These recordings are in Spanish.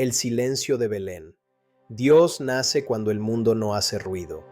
El silencio de Belén. Dios nace cuando el mundo no hace ruido.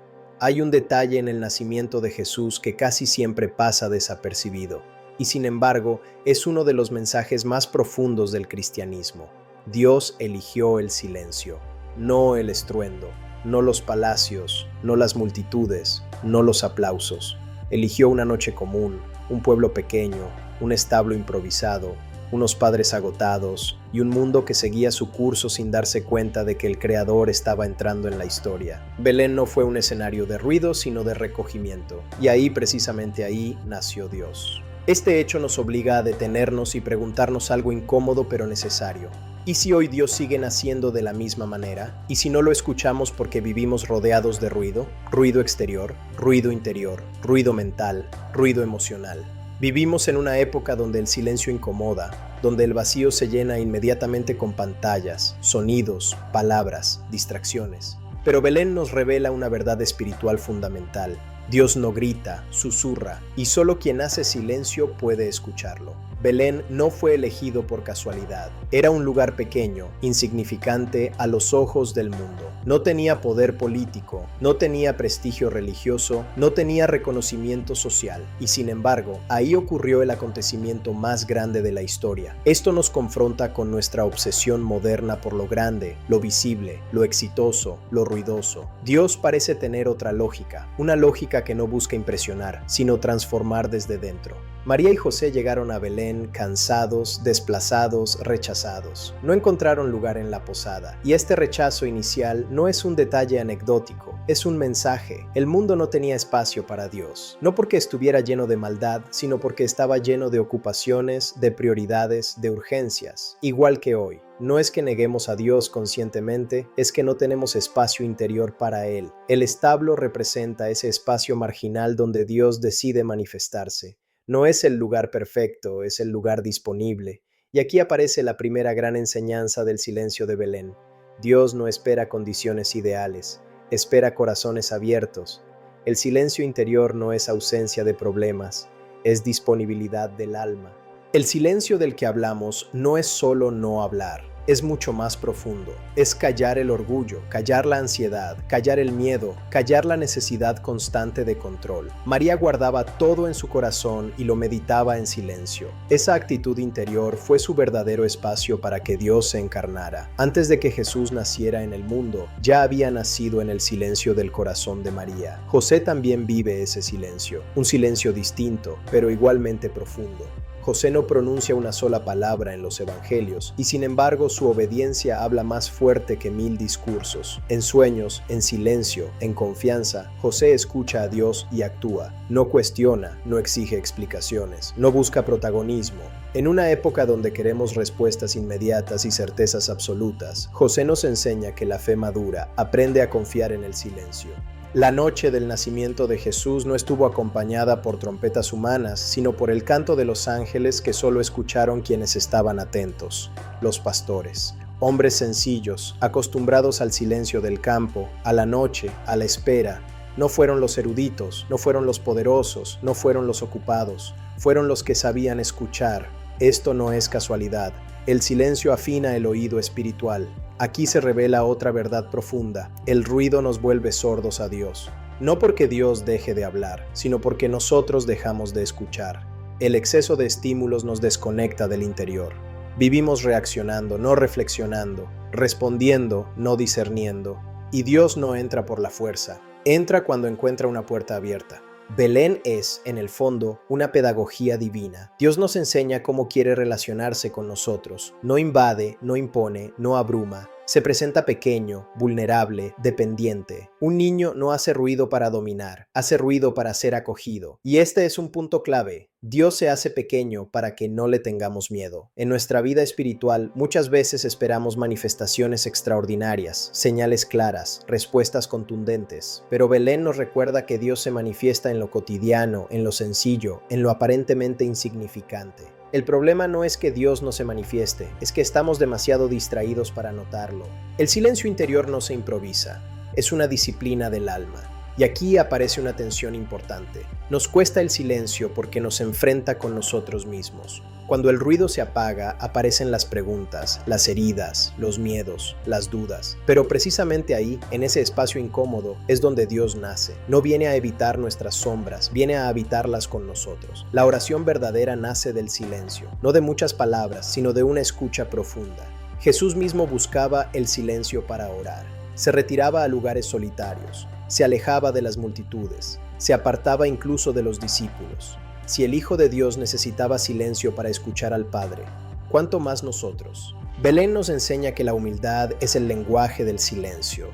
Hay un detalle en el nacimiento de Jesús que casi siempre pasa desapercibido, y sin embargo es uno de los mensajes más profundos del cristianismo. Dios eligió el silencio, no el estruendo, no los palacios, no las multitudes, no los aplausos. Eligió una noche común, un pueblo pequeño, un establo improvisado, unos padres agotados y un mundo que seguía su curso sin darse cuenta de que el Creador estaba entrando en la historia. Belén no fue un escenario de ruido, sino de recogimiento, y ahí, precisamente ahí, nació Dios. Este hecho nos obliga a detenernos y preguntarnos algo incómodo pero necesario. ¿Y si hoy Dios sigue naciendo de la misma manera? ¿Y si no lo escuchamos porque vivimos rodeados de ruido? Ruido exterior, ruido interior, ruido mental, ruido emocional. Vivimos en una época donde el silencio incomoda, donde el vacío se llena inmediatamente con pantallas, sonidos, palabras, distracciones. Pero Belén nos revela una verdad espiritual fundamental. Dios no grita, susurra, y solo quien hace silencio puede escucharlo. Belén no fue elegido por casualidad. Era un lugar pequeño, insignificante a los ojos del mundo. No tenía poder político, no tenía prestigio religioso, no tenía reconocimiento social. Y sin embargo, ahí ocurrió el acontecimiento más grande de la historia. Esto nos confronta con nuestra obsesión moderna por lo grande, lo visible, lo exitoso, lo ruidoso. Dios parece tener otra lógica, una lógica que no busca impresionar, sino transformar desde dentro. María y José llegaron a Belén cansados, desplazados, rechazados. No encontraron lugar en la posada, y este rechazo inicial no es un detalle anecdótico, es un mensaje. El mundo no tenía espacio para Dios, no porque estuviera lleno de maldad, sino porque estaba lleno de ocupaciones, de prioridades, de urgencias, igual que hoy. No es que neguemos a Dios conscientemente, es que no tenemos espacio interior para Él. El establo representa ese espacio marginal donde Dios decide manifestarse. No es el lugar perfecto, es el lugar disponible. Y aquí aparece la primera gran enseñanza del silencio de Belén. Dios no espera condiciones ideales, espera corazones abiertos. El silencio interior no es ausencia de problemas, es disponibilidad del alma. El silencio del que hablamos no es solo no hablar, es mucho más profundo. Es callar el orgullo, callar la ansiedad, callar el miedo, callar la necesidad constante de control. María guardaba todo en su corazón y lo meditaba en silencio. Esa actitud interior fue su verdadero espacio para que Dios se encarnara. Antes de que Jesús naciera en el mundo, ya había nacido en el silencio del corazón de María. José también vive ese silencio, un silencio distinto, pero igualmente profundo. José no pronuncia una sola palabra en los evangelios, y sin embargo su obediencia habla más fuerte que 1000 discursos. En sueños, en silencio, en confianza, José escucha a Dios y actúa. No cuestiona, no exige explicaciones, no busca protagonismo. En una época donde queremos respuestas inmediatas y certezas absolutas, José nos enseña que la fe madura aprende a confiar en el silencio. La noche del nacimiento de Jesús no estuvo acompañada por trompetas humanas, sino por el canto de los ángeles que solo escucharon quienes estaban atentos, los pastores. Hombres sencillos, acostumbrados al silencio del campo, a la noche, a la espera. No fueron los eruditos, no fueron los poderosos, no fueron los ocupados, fueron los que sabían escuchar. Esto no es casualidad. El silencio afina el oído espiritual. Aquí se revela otra verdad profunda. El ruido nos vuelve sordos a Dios. No porque Dios deje de hablar, sino porque nosotros dejamos de escuchar. El exceso de estímulos nos desconecta del interior. Vivimos reaccionando, no reflexionando, respondiendo, no discerniendo. Y Dios no entra por la fuerza. Entra cuando encuentra una puerta abierta. Belén es, en el fondo, una pedagogía divina. Dios nos enseña cómo quiere relacionarse con nosotros. No invade, no impone, no abruma. Se presenta pequeño, vulnerable, dependiente. Un niño no hace ruido para dominar, hace ruido para ser acogido. Y este es un punto clave. Dios se hace pequeño para que no le tengamos miedo. En nuestra vida espiritual, muchas veces esperamos manifestaciones extraordinarias, señales claras, respuestas contundentes. Pero Belén nos recuerda que Dios se manifiesta en lo cotidiano, en lo sencillo, en lo aparentemente insignificante. El problema no es que Dios no se manifieste, es que estamos demasiado distraídos para notarlo. El silencio interior no se improvisa, es una disciplina del alma. Y aquí aparece una tensión importante. Nos cuesta el silencio porque nos enfrenta con nosotros mismos. Cuando el ruido se apaga, aparecen las preguntas, las heridas, los miedos, las dudas. Pero precisamente ahí, en ese espacio incómodo, es donde Dios nace. No viene a evitar nuestras sombras, viene a habitarlas con nosotros. La oración verdadera nace del silencio, no de muchas palabras, sino de una escucha profunda. Jesús mismo buscaba el silencio para orar. Se retiraba a lugares solitarios, se alejaba de las multitudes, se apartaba incluso de los discípulos. Si el Hijo de Dios necesitaba silencio para escuchar al Padre, ¿cuánto más nosotros? Belén nos enseña que la humildad es el lenguaje del silencio.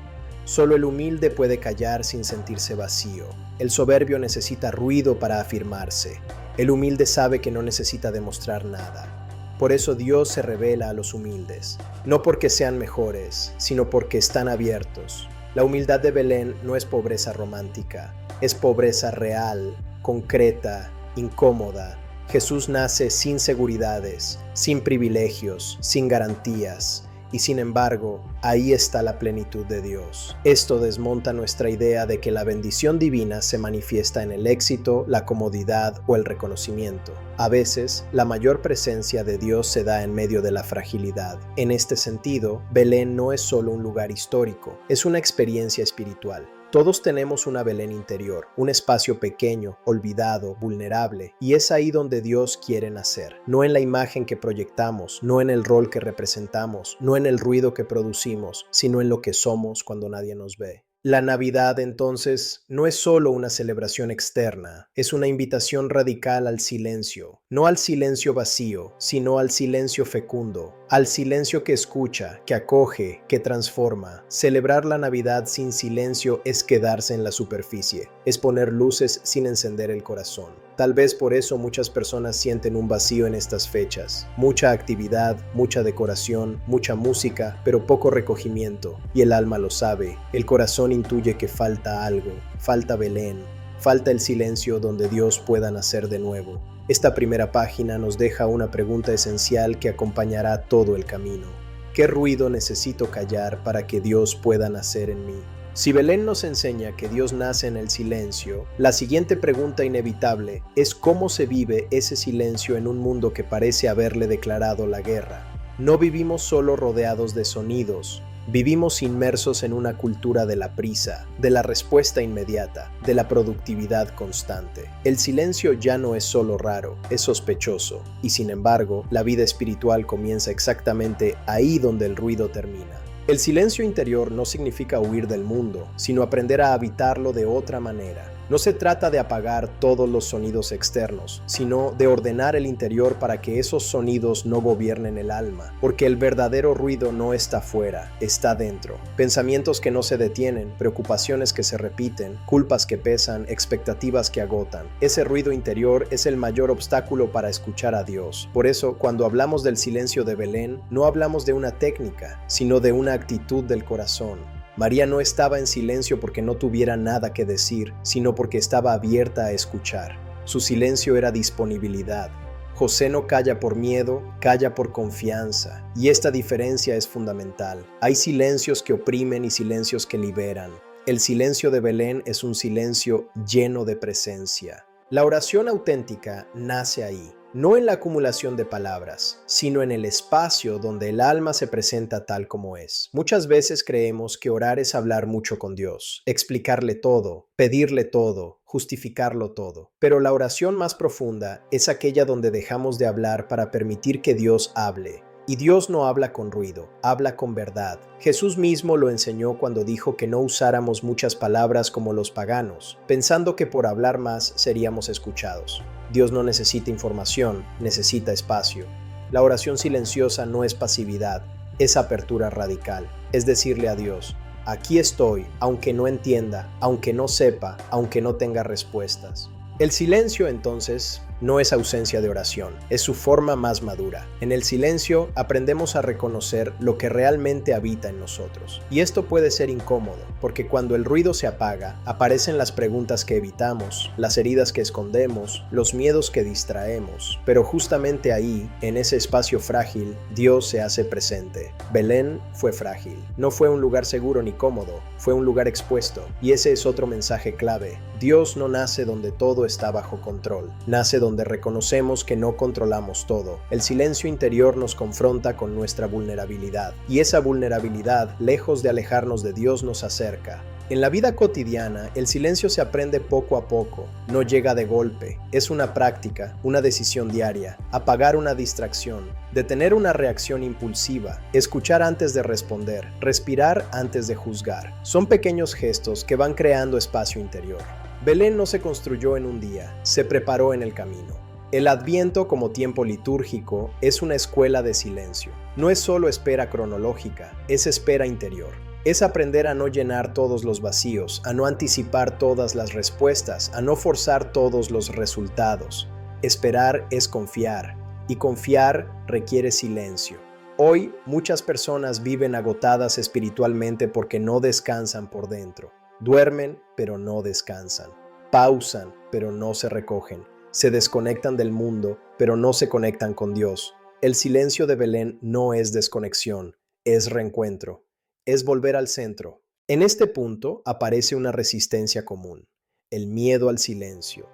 Solo el humilde puede callar sin sentirse vacío. El soberbio necesita ruido para afirmarse. El humilde sabe que no necesita demostrar nada. Por eso Dios se revela a los humildes, no porque sean mejores, sino porque están abiertos. La humildad de Belén no es pobreza romántica, es pobreza real, concreta, incómoda. Jesús nace sin seguridades, sin privilegios, sin garantías. Y sin embargo, ahí está la plenitud de Dios. Esto desmonta nuestra idea de que la bendición divina se manifiesta en el éxito, la comodidad o el reconocimiento. A veces, la mayor presencia de Dios se da en medio de la fragilidad. En este sentido, Belén no es solo un lugar histórico, es una experiencia espiritual. Todos tenemos una Belén interior, un espacio pequeño, olvidado, vulnerable, y es ahí donde Dios quiere nacer. No en la imagen que proyectamos, no en el rol que representamos, no en el ruido que producimos, sino en lo que somos cuando nadie nos ve. La Navidad, entonces, no es solo una celebración externa, es una invitación radical al silencio, no al silencio vacío, sino al silencio fecundo, al silencio que escucha, que acoge, que transforma. Celebrar la Navidad sin silencio es quedarse en la superficie, es poner luces sin encender el corazón. Tal vez por eso muchas personas sienten un vacío en estas fechas. Mucha actividad, mucha decoración, mucha música, pero poco recogimiento. Y el alma lo sabe, el corazón intuye que falta algo, falta Belén, falta el silencio donde Dios pueda nacer de nuevo. Esta primera página nos deja una pregunta esencial que acompañará todo el camino. ¿Qué ruido necesito callar para que Dios pueda nacer en mí? Si Belén nos enseña que Dios nace en el silencio, la siguiente pregunta inevitable es cómo se vive ese silencio en un mundo que parece haberle declarado la guerra. No vivimos solo rodeados de sonidos, vivimos inmersos en una cultura de la prisa, de la respuesta inmediata, de la productividad constante. El silencio ya no es solo raro, es sospechoso, y sin embargo, la vida espiritual comienza exactamente ahí donde el ruido termina. El silencio interior no significa huir del mundo, sino aprender a habitarlo de otra manera. No se trata de apagar todos los sonidos externos, sino de ordenar el interior para que esos sonidos no gobiernen el alma, porque el verdadero ruido no está fuera, está dentro. Pensamientos que no se detienen, preocupaciones que se repiten, culpas que pesan, expectativas que agotan. Ese ruido interior es el mayor obstáculo para escuchar a Dios. Por eso, cuando hablamos del silencio de Belén, no hablamos de una técnica, sino de una actitud del corazón. María no estaba en silencio porque no tuviera nada que decir, sino porque estaba abierta a escuchar. Su silencio era disponibilidad. José no calla por miedo, calla por confianza. Y esta diferencia es fundamental. Hay silencios que oprimen y silencios que liberan. El silencio de Belén es un silencio lleno de presencia. La oración auténtica nace ahí. No en la acumulación de palabras, sino en el espacio donde el alma se presenta tal como es. Muchas veces creemos que orar es hablar mucho con Dios, explicarle todo, pedirle todo, justificarlo todo. Pero la oración más profunda es aquella donde dejamos de hablar para permitir que Dios hable. Y Dios no habla con ruido, habla con verdad. Jesús mismo lo enseñó cuando dijo que no usáramos muchas palabras como los paganos, pensando que por hablar más seríamos escuchados. Dios no necesita información, necesita espacio. La oración silenciosa no es pasividad, es apertura radical. Es decirle a Dios, aquí estoy, aunque no entienda, aunque no sepa, aunque no tenga respuestas. El silencio, entonces, no es ausencia de oración, es su forma más madura. En el silencio aprendemos a reconocer lo que realmente habita en nosotros. Y esto puede ser incómodo, porque cuando el ruido se apaga, aparecen las preguntas que evitamos, las heridas que escondemos, los miedos que distraemos. Pero justamente ahí, en ese espacio frágil, Dios se hace presente. Belén fue frágil. No fue un lugar seguro ni cómodo, fue un lugar expuesto. Y ese es otro mensaje clave. Dios no nace donde todo está bajo control. Nace donde reconocemos que no controlamos todo. El silencio interior nos confronta con nuestra vulnerabilidad. Y esa vulnerabilidad, lejos de alejarnos de Dios, nos acerca. En la vida cotidiana, el silencio se aprende poco a poco, no llega de golpe, es una práctica, una decisión diaria, apagar una distracción, detener una reacción impulsiva, escuchar antes de responder, respirar antes de juzgar. Son pequeños gestos que van creando espacio interior. Belén no se construyó en un día, se preparó en el camino. El Adviento como tiempo litúrgico es una escuela de silencio. No es solo espera cronológica, es espera interior. Es aprender a no llenar todos los vacíos, a no anticipar todas las respuestas, a no forzar todos los resultados. Esperar es confiar, y confiar requiere silencio. Hoy, muchas personas viven agotadas espiritualmente porque no descansan por dentro. Duermen, pero no descansan. Pausan, pero no se recogen. Se desconectan del mundo, pero no se conectan con Dios. El silencio de Belén no es desconexión, es reencuentro. Es volver al centro. En este punto aparece una resistencia común, el miedo al silencio,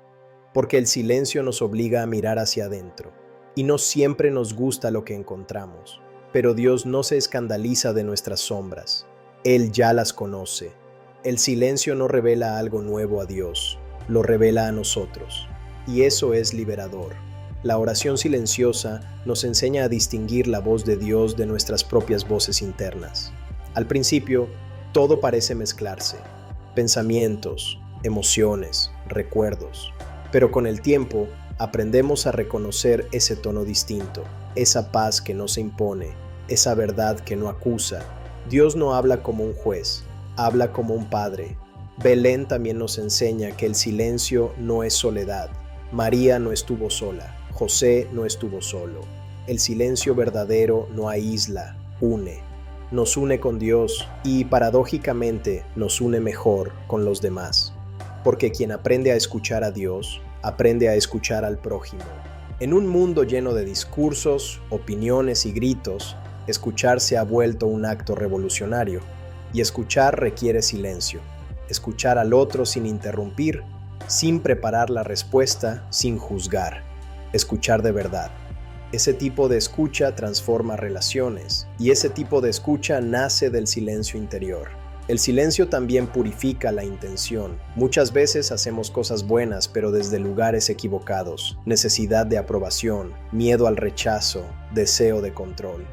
porque el silencio nos obliga a mirar hacia adentro, y no siempre nos gusta lo que encontramos, pero Dios no se escandaliza de nuestras sombras, Él ya las conoce. El silencio no revela algo nuevo a Dios, lo revela a nosotros, y eso es liberador. La oración silenciosa nos enseña a distinguir la voz de Dios de nuestras propias voces internas. Al principio, todo parece mezclarse, pensamientos, emociones, recuerdos, pero con el tiempo aprendemos a reconocer ese tono distinto, esa paz que no se impone, esa verdad que no acusa. Dios no habla como un juez, habla como un padre. Belén también nos enseña que el silencio no es soledad. María no estuvo sola, José no estuvo solo. El silencio verdadero no aísla, une. Nos une con Dios y, paradójicamente, nos une mejor con los demás. Porque quien aprende a escuchar a Dios, aprende a escuchar al prójimo. En un mundo lleno de discursos, opiniones y gritos, escuchar se ha vuelto un acto revolucionario. Y escuchar requiere silencio. Escuchar al otro sin interrumpir, sin preparar la respuesta, sin juzgar. Escuchar de verdad. Ese tipo de escucha transforma relaciones, y ese tipo de escucha nace del silencio interior. El silencio también purifica la intención. Muchas veces hacemos cosas buenas, pero desde lugares equivocados. Necesidad de aprobación, miedo al rechazo, deseo de control.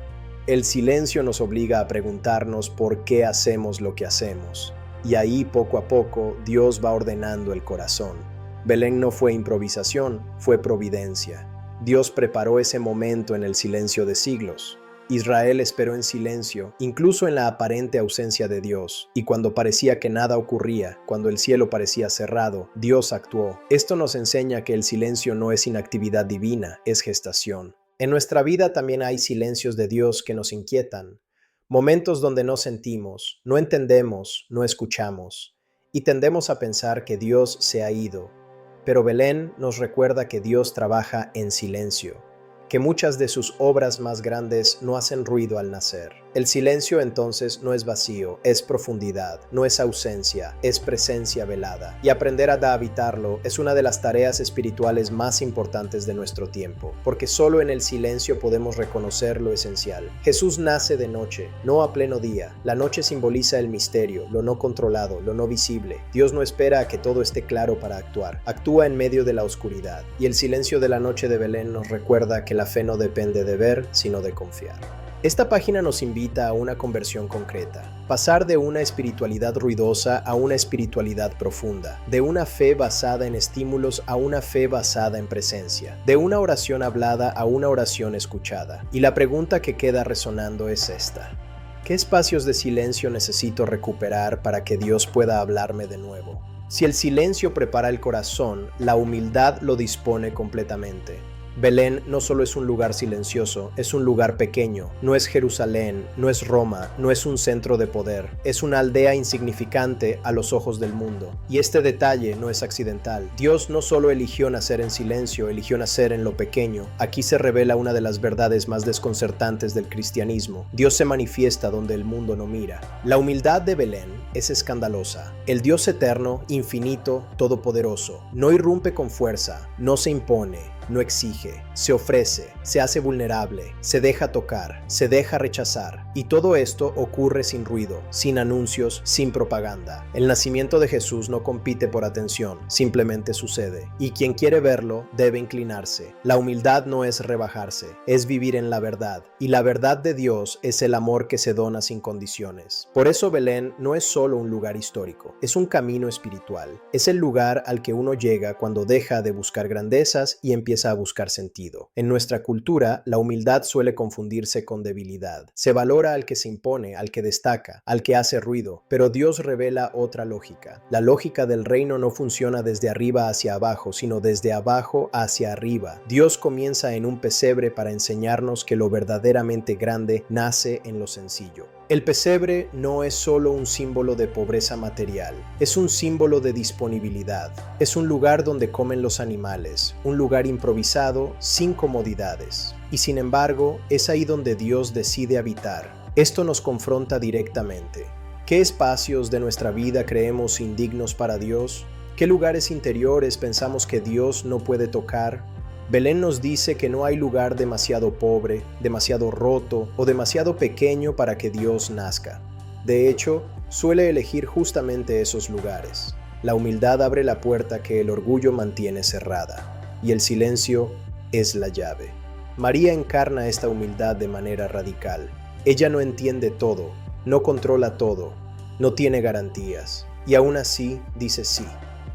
El silencio nos obliga a preguntarnos por qué hacemos lo que hacemos. Y ahí, poco a poco, Dios va ordenando el corazón. Belén no fue improvisación, fue providencia. Dios preparó ese momento en el silencio de siglos. Israel esperó en silencio, incluso en la aparente ausencia de Dios, y cuando parecía que nada ocurría, cuando el cielo parecía cerrado, Dios actuó. Esto nos enseña que el silencio no es inactividad divina, es gestación. En nuestra vida también hay silencios de Dios que nos inquietan, momentos donde no sentimos, no entendemos, no escuchamos, y tendemos a pensar que Dios se ha ido. Pero Belén nos recuerda que Dios trabaja en silencio, que muchas de sus obras más grandes no hacen ruido al nacer. El silencio entonces no es vacío, es profundidad, no es ausencia, es presencia velada. Y aprender a habitarlo es una de las tareas espirituales más importantes de nuestro tiempo, porque solo en el silencio podemos reconocer lo esencial. Jesús nace de noche, no a pleno día. La noche simboliza el misterio, lo no controlado, lo no visible. Dios no espera a que todo esté claro para actuar, actúa en medio de la oscuridad. Y el silencio de la noche de Belén nos recuerda que la fe no depende de ver, sino de confiar. Esta página nos invita a una conversión concreta, pasar de una espiritualidad ruidosa a una espiritualidad profunda, de una fe basada en estímulos a una fe basada en presencia, de una oración hablada a una oración escuchada. Y la pregunta que queda resonando es esta: ¿qué espacios de silencio necesito recuperar para que Dios pueda hablarme de nuevo? Si el silencio prepara el corazón, la humildad lo dispone completamente. Belén no solo es un lugar silencioso, es un lugar pequeño. No es Jerusalén, no es Roma, no es un centro de poder. Es una aldea insignificante a los ojos del mundo. Y este detalle no es accidental. Dios no solo eligió nacer en silencio, eligió nacer en lo pequeño. Aquí se revela una de las verdades más desconcertantes del cristianismo. Dios se manifiesta donde el mundo no mira. La humildad de Belén es escandalosa. El Dios eterno, infinito, todopoderoso, no irrumpe con fuerza, no se impone, no exige, se ofrece, se hace vulnerable, se deja tocar, se deja rechazar. Y todo esto ocurre sin ruido, sin anuncios, sin propaganda. El nacimiento de Jesús no compite por atención, simplemente sucede. Y quien quiere verlo debe inclinarse. La humildad no es rebajarse, es vivir en la verdad. Y la verdad de Dios es el amor que se dona sin condiciones. Por eso Belén no es solo un lugar histórico, es un camino espiritual. Es el lugar al que uno llega cuando deja de buscar grandezas y empieza a buscar sentido. En nuestra cultura, la humildad suele confundirse con debilidad. Se valora al que se impone, al que destaca, al que hace ruido, pero Dios revela otra lógica. La lógica del reino no funciona desde arriba hacia abajo, sino desde abajo hacia arriba. Dios comienza en un pesebre para enseñarnos que lo verdaderamente grande nace en lo sencillo. El pesebre no es solo un símbolo de pobreza material, es un símbolo de disponibilidad. Es un lugar donde comen los animales, un lugar improvisado, sin comodidades. Y sin embargo, es ahí donde Dios decide habitar. Esto nos confronta directamente. ¿Qué espacios de nuestra vida creemos indignos para Dios? ¿Qué lugares interiores pensamos que Dios no puede tocar? Belén nos dice que no hay lugar demasiado pobre, demasiado roto o demasiado pequeño para que Dios nazca. De hecho, suele elegir justamente esos lugares. La humildad abre la puerta que el orgullo mantiene cerrada, y el silencio es la llave. María encarna esta humildad de manera radical. Ella no entiende todo, no controla todo, no tiene garantías, y aún así dice sí.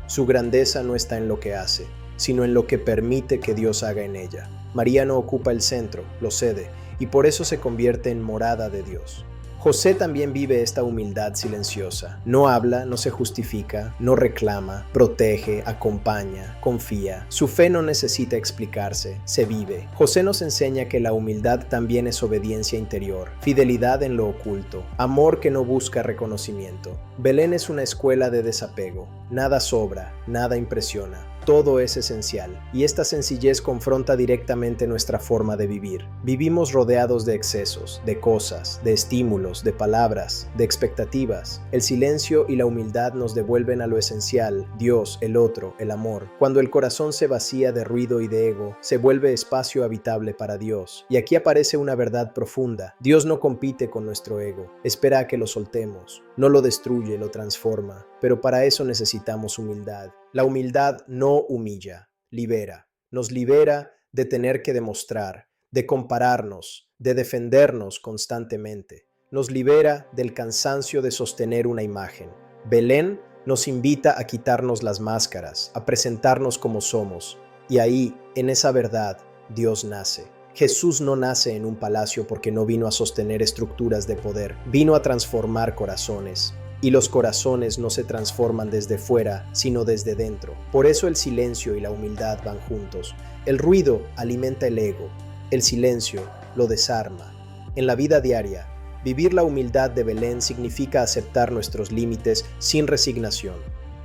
Su grandeza no está en lo que hace, sino en lo que permite que Dios haga en ella. María no ocupa el centro, lo cede, y por eso se convierte en morada de Dios. José también vive esta humildad silenciosa. No habla, no se justifica, no reclama, protege, acompaña, confía. Su fe no necesita explicarse, se vive. José nos enseña que la humildad también es obediencia interior, fidelidad en lo oculto, amor que no busca reconocimiento. Belén es una escuela de desapego. Nada sobra, nada impresiona. Todo es esencial, y esta sencillez confronta directamente nuestra forma de vivir. Vivimos rodeados de excesos, de cosas, de estímulos, de palabras, de expectativas. El silencio y la humildad nos devuelven a lo esencial, Dios, el otro, el amor. Cuando el corazón se vacía de ruido y de ego, se vuelve espacio habitable para Dios. Y aquí aparece una verdad profunda. Dios no compite con nuestro ego, espera a que lo soltemos. No lo destruye, lo transforma, pero para eso necesitamos humildad. La humildad no humilla, libera. Nos libera de tener que demostrar, de compararnos, de defendernos constantemente. Nos libera del cansancio de sostener una imagen. Belén nos invita a quitarnos las máscaras, a presentarnos como somos. Y ahí, en esa verdad, Dios nace. Jesús no nace en un palacio porque no vino a sostener estructuras de poder, vino a transformar corazones. Y los corazones no se transforman desde fuera, sino desde dentro. Por eso el silencio y la humildad van juntos. El ruido alimenta el ego, el silencio lo desarma. En la vida diaria, vivir la humildad de Belén significa aceptar nuestros límites sin resignación.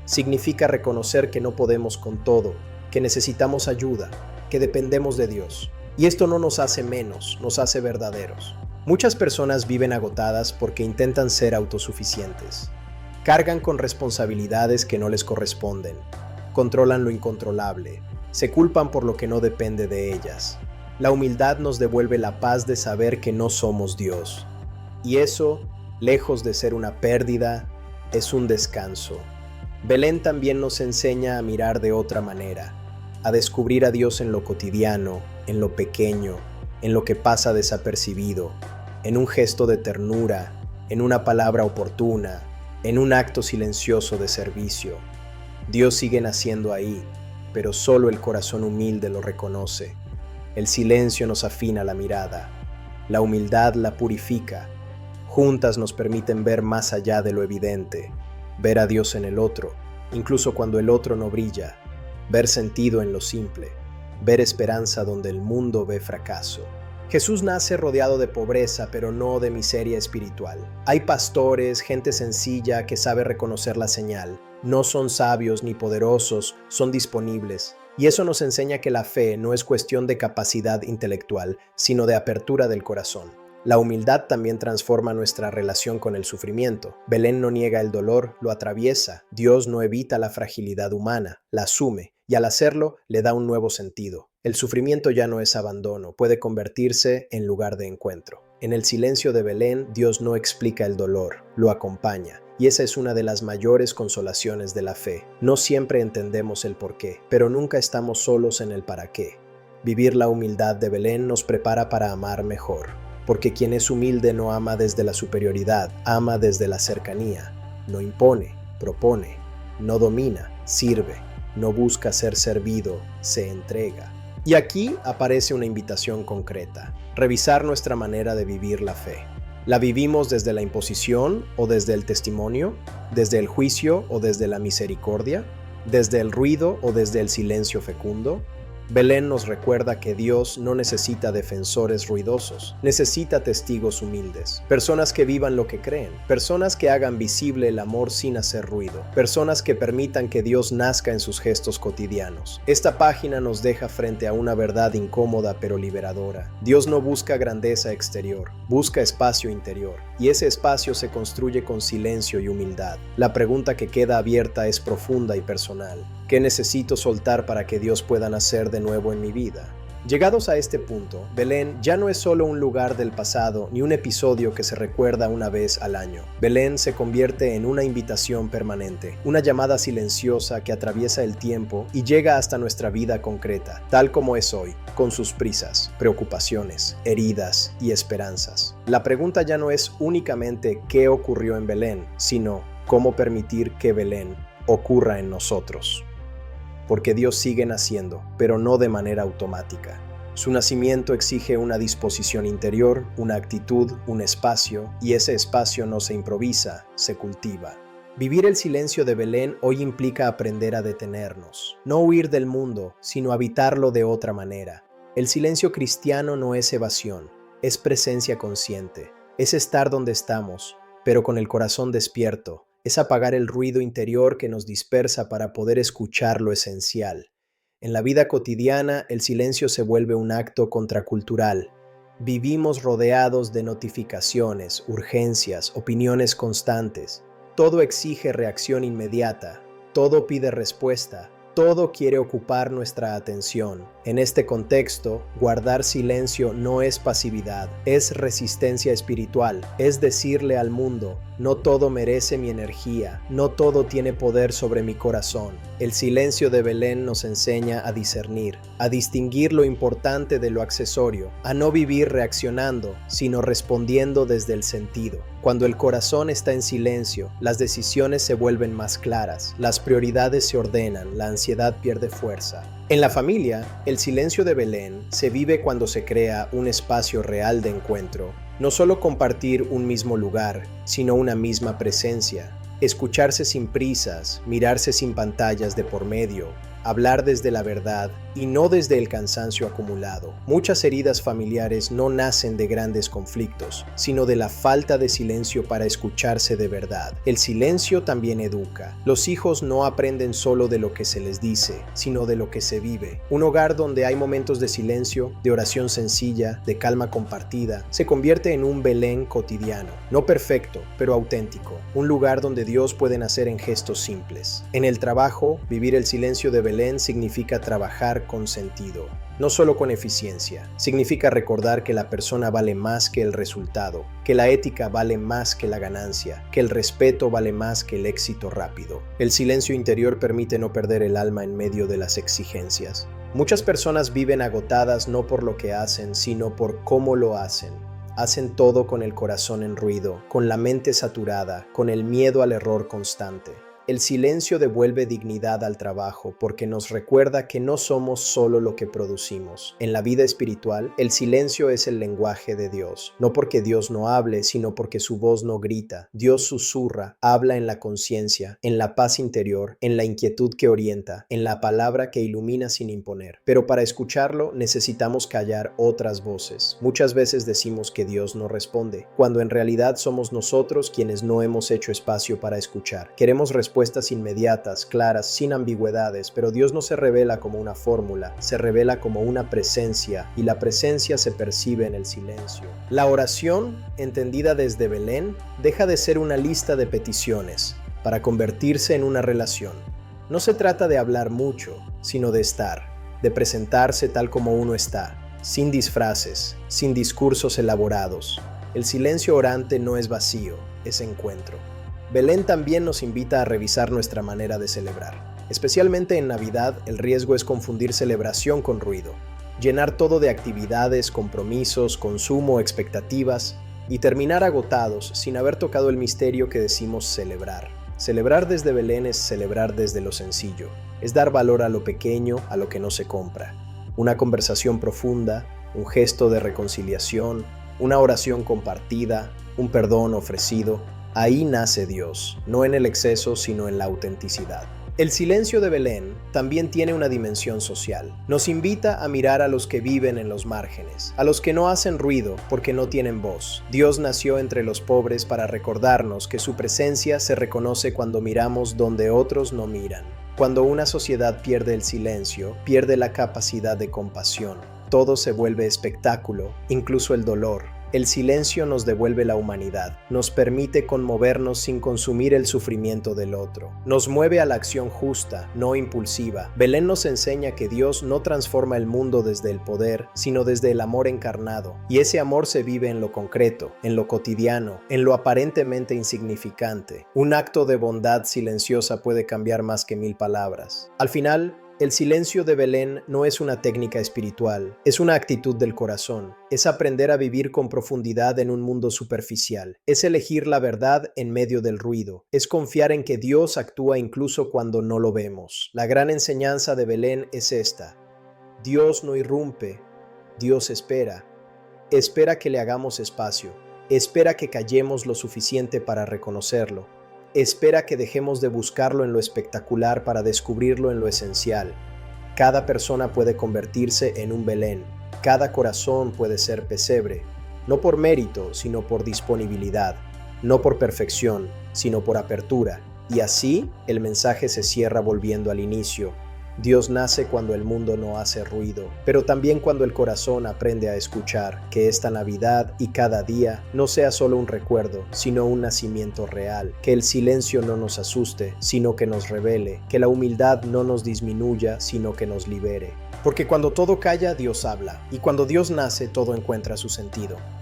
Significa reconocer que no podemos con todo, que necesitamos ayuda, que dependemos de Dios. Y esto no nos hace menos, nos hace verdaderos. Muchas personas viven agotadas porque intentan ser autosuficientes. Cargan con responsabilidades que no les corresponden. Controlan lo incontrolable. Se culpan por lo que no depende de ellas. La humildad nos devuelve la paz de saber que no somos Dios. Y eso, lejos de ser una pérdida, es un descanso. Belén también nos enseña a mirar de otra manera, a descubrir a Dios en lo cotidiano, en lo pequeño, en lo que pasa desapercibido, en un gesto de ternura, en una palabra oportuna, en un acto silencioso de servicio. Dios sigue naciendo ahí, pero solo el corazón humilde lo reconoce. El silencio nos afina la mirada, la humildad la purifica. Juntas nos permiten ver más allá de lo evidente, ver a Dios en el otro, incluso cuando el otro no brilla, ver sentido en lo simple, ver esperanza donde el mundo ve fracaso. Jesús nace rodeado de pobreza, pero no de miseria espiritual. Hay pastores, gente sencilla que sabe reconocer la señal. No son sabios ni poderosos, son disponibles. Y eso nos enseña que la fe no es cuestión de capacidad intelectual, sino de apertura del corazón. La humildad también transforma nuestra relación con el sufrimiento. Belén no niega el dolor, lo atraviesa. Dios no evita la fragilidad humana, la asume, y al hacerlo le da un nuevo sentido. El sufrimiento ya no es abandono, puede convertirse en lugar de encuentro. En el silencio de Belén, Dios no explica el dolor, lo acompaña. Y esa es una de las mayores consolaciones de la fe. No siempre entendemos el por qué, pero nunca estamos solos en el para qué. Vivir la humildad de Belén nos prepara para amar mejor. Porque quien es humilde no ama desde la superioridad, ama desde la cercanía. No impone, propone, no domina, sirve, no busca ser servido, se entrega. Y aquí aparece una invitación concreta: revisar nuestra manera de vivir la fe. ¿La vivimos desde la imposición o desde el testimonio? ¿Desde el juicio o desde la misericordia? ¿Desde el ruido o desde el silencio fecundo? Belén nos recuerda que Dios no necesita defensores ruidosos, necesita testigos humildes, personas que vivan lo que creen, personas que hagan visible el amor sin hacer ruido, personas que permitan que Dios nazca en sus gestos cotidianos. Esta página nos deja frente a una verdad incómoda pero liberadora. Dios no busca grandeza exterior, busca espacio interior, y ese espacio se construye con silencio y humildad. La pregunta que queda abierta es profunda y personal. ¿Qué necesito soltar para que Dios pueda nacer de nuevo en mi vida? Llegados a este punto, Belén ya no es solo un lugar del pasado ni un episodio que se recuerda una vez al año. Belén se convierte en una invitación permanente, una llamada silenciosa que atraviesa el tiempo y llega hasta nuestra vida concreta, tal como es hoy, con sus prisas, preocupaciones, heridas y esperanzas. La pregunta ya no es únicamente qué ocurrió en Belén, sino cómo permitir que Belén ocurra en nosotros. Porque Dios sigue naciendo, pero no de manera automática. Su nacimiento exige una disposición interior, una actitud, un espacio, y ese espacio no se improvisa, se cultiva. Vivir el silencio de Belén hoy implica aprender a detenernos, no huir del mundo, sino habitarlo de otra manera. El silencio cristiano no es evasión, es presencia consciente, es estar donde estamos, pero con el corazón despierto. Es apagar el ruido interior que nos dispersa para poder escuchar lo esencial. En la vida cotidiana, el silencio se vuelve un acto contracultural. Vivimos rodeados de notificaciones, urgencias, opiniones constantes. Todo exige reacción inmediata, todo pide respuesta, todo quiere ocupar nuestra atención. En este contexto, guardar silencio no es pasividad, es resistencia espiritual, es decirle al mundo: no todo merece mi energía, no todo tiene poder sobre mi corazón. El silencio de Belén nos enseña a discernir, a distinguir lo importante de lo accesorio, a no vivir reaccionando, sino respondiendo desde el sentido. Cuando el corazón está en silencio, las decisiones se vuelven más claras, las prioridades se ordenan, la ansiedad pierde fuerza. En la familia, el silencio de Belén se vive cuando se crea un espacio real de encuentro. No solo compartir un mismo lugar, sino una misma presencia. Escucharse sin prisas, mirarse sin pantallas de por medio, hablar desde la verdad y no desde el cansancio acumulado. Muchas heridas familiares no nacen de grandes conflictos, sino de la falta de silencio para escucharse de verdad. El silencio también educa. Los hijos no aprenden solo de lo que se les dice, sino de lo que se vive. Un hogar donde hay momentos de silencio, de oración sencilla, de calma compartida, se convierte en un Belén cotidiano. No perfecto, pero auténtico. Un lugar donde Dios puede nacer en gestos simples. En el trabajo, vivir el silencio de Belén significa trabajar con sentido, no solo con eficiencia. Significa recordar que la persona vale más que el resultado, que la ética vale más que la ganancia, que el respeto vale más que el éxito rápido. El silencio interior permite no perder el alma en medio de las exigencias. Muchas personas viven agotadas no por lo que hacen, sino por cómo lo hacen. Hacen todo con el corazón en ruido, con la mente saturada, con el miedo al error constante. El silencio devuelve dignidad al trabajo porque nos recuerda que no somos solo lo que producimos. En la vida espiritual, el silencio es el lenguaje de Dios. No porque Dios no hable, sino porque su voz no grita. Dios susurra, habla en la conciencia, en la paz interior, en la inquietud que orienta, en la palabra que ilumina sin imponer. Pero para escucharlo necesitamos callar otras voces. Muchas veces decimos que Dios no responde, cuando en realidad somos nosotros quienes no hemos hecho espacio para escuchar. Queremos respuestas inmediatas, claras, sin ambigüedades, pero Dios no se revela como una fórmula, se revela como una presencia, y la presencia se percibe en el silencio. La oración, entendida desde Belén, deja de ser una lista de peticiones para convertirse en una relación. No se trata de hablar mucho, sino de estar, de presentarse tal como uno está, sin disfraces, sin discursos elaborados. El silencio orante no es vacío, es encuentro. Belén también nos invita a revisar nuestra manera de celebrar. Especialmente en Navidad, el riesgo es confundir celebración con ruido, llenar todo de actividades, compromisos, consumo, expectativas y terminar agotados sin haber tocado el misterio que decimos celebrar. Celebrar desde Belén es celebrar desde lo sencillo, es dar valor a lo pequeño, a lo que no se compra. Una conversación profunda, un gesto de reconciliación, una oración compartida, un perdón ofrecido. Ahí nace Dios, no en el exceso, sino en la autenticidad. El silencio de Belén también tiene una dimensión social. Nos invita a mirar a los que viven en los márgenes, a los que no hacen ruido porque no tienen voz. Dios nació entre los pobres para recordarnos que su presencia se reconoce cuando miramos donde otros no miran. Cuando una sociedad pierde el silencio, pierde la capacidad de compasión. Todo se vuelve espectáculo, incluso el dolor. El silencio nos devuelve la humanidad, nos permite conmovernos sin consumir el sufrimiento del otro. Nos mueve a la acción justa, no impulsiva. Belén nos enseña que Dios no transforma el mundo desde el poder, sino desde el amor encarnado. Y ese amor se vive en lo concreto, en lo cotidiano, en lo aparentemente insignificante. Un acto de bondad silenciosa puede cambiar más que 1000 palabras. Al final, el silencio de Belén no es una técnica espiritual, es una actitud del corazón. Es aprender a vivir con profundidad en un mundo superficial. Es elegir la verdad en medio del ruido. Es confiar en que Dios actúa incluso cuando no lo vemos. La gran enseñanza de Belén es esta: Dios no irrumpe, Dios espera. Espera que le hagamos espacio. Espera que callemos lo suficiente para reconocerlo. Espera que dejemos de buscarlo en lo espectacular para descubrirlo en lo esencial. Cada persona puede convertirse en un Belén. Cada corazón puede ser pesebre. No por mérito, sino por disponibilidad. No por perfección, sino por apertura. Y así, el mensaje se cierra volviendo al inicio. Dios nace cuando el mundo no hace ruido, pero también cuando el corazón aprende a escuchar. Que esta Navidad y cada día no sea solo un recuerdo, sino un nacimiento real. Que el silencio no nos asuste, sino que nos revele. Que la humildad no nos disminuya, sino que nos libere. Porque cuando todo calla, Dios habla, y cuando Dios nace, todo encuentra su sentido.